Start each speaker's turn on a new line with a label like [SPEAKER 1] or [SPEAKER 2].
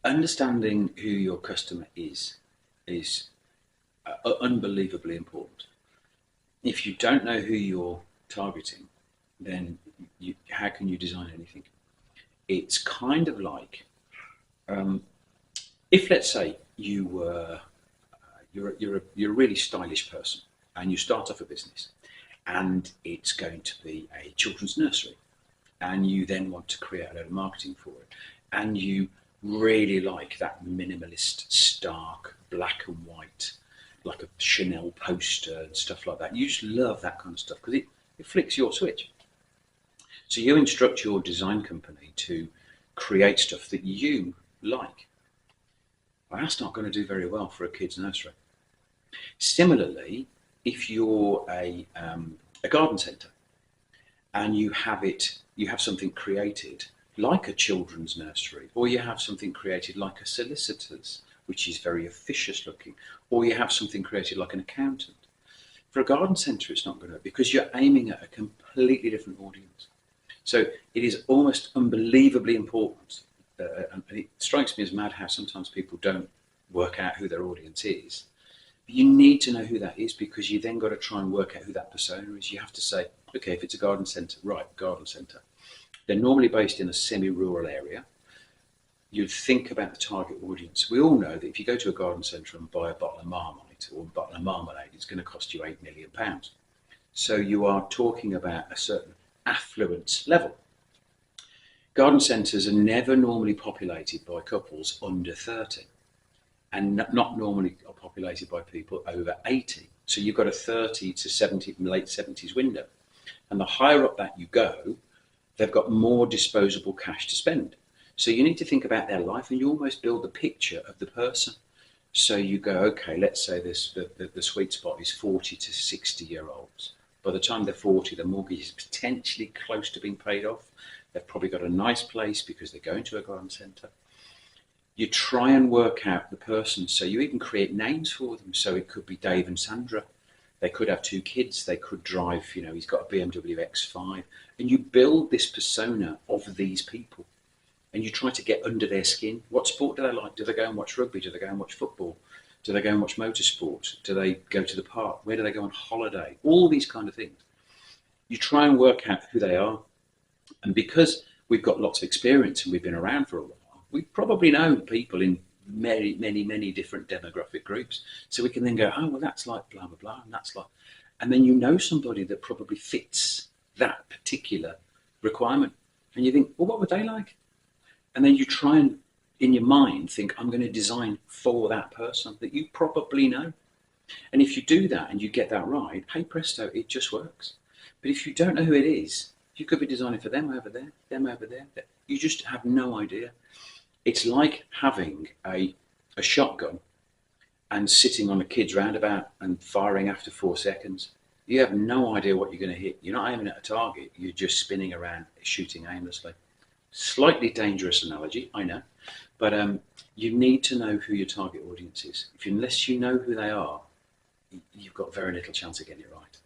[SPEAKER 1] Understanding who your customer is unbelievably important. If you don't know who you're targeting, then how can you design anything? It's kind of like um, if, let's say, you're a really stylish person and you start off a business and it's going to be a children's nursery, and you then want to create a load of marketing for it, and you really like that minimalist, stark, black and white, like a Chanel poster and stuff like that. You just love that kind of stuff because it flicks your switch. So you instruct your design company to create stuff that you like. Well, that's not going to do very well for a kid's nursery. Similarly, if you're a garden centre and you have something created like a children's nursery, or you have something created like a solicitor's, which is very officious looking, or you have something created like an accountant. For a garden centre, it's not going to, because you're aiming at a completely different audience. So it is almost unbelievably important. And it strikes me as mad how sometimes people don't work out who their audience is. But you need to know who that is, because you then got to try and work out who that persona is. You have to say, okay, if it's a garden centre, right, garden centre. They're normally based in a semi-rural area. You'd think about the target audience. We all know that if you go to a garden centre and buy a bottle of Marmite or a bottle of marmalade, it's going to cost you £8 million. So you are talking about a certain affluence level. Garden centres are never normally populated by couples under 30, and not normally are populated by people over 80. So you've got a 30 to 70, late 70s window. And the higher up that you go, they've got more disposable cash to spend. So you need to think about their life, and you almost build the picture of the person. So you go, okay, let's say the sweet spot is 40 to 60-year-olds. By the time they're 40, the mortgage is potentially close to being paid off. They've probably got a nice place because they're going to a garden centre. You try and work out the person. So you even create names for them. So it could be Dave and Sandra. They could have two kids. They could drive, he's got a BMW X5. And you build this persona of these people. And you try to get under their skin. What sport do they like? Do they go and watch rugby? Do they go and watch football? Do they go and watch motorsport? Do they go to the park? Where do they go on holiday? All these kind of things. You try and work out who they are. And because we've got lots of experience and we've been around for a while, we probably know people in many, many, many different demographic groups. So we can then go, oh, well, that's like blah, blah, blah. And that's like, and then you know somebody that probably fits that particular requirement. And you think, well, what would they like? And then you try and, in your mind, think, I'm going to design for that person that you probably know. And if you do that and you get that right, hey presto, it just works. But if you don't know who it is, you could be designing for them over there, them over there. You just have no idea. It's like having a shotgun and sitting on a kid's roundabout and firing after 4 seconds. You have no idea what you're going to hit. You're not aiming at a target. You're just spinning around, shooting aimlessly. Slightly dangerous analogy, I know. But you need to know who your target audience is. Unless you know who they are, you've got very little chance of getting it right.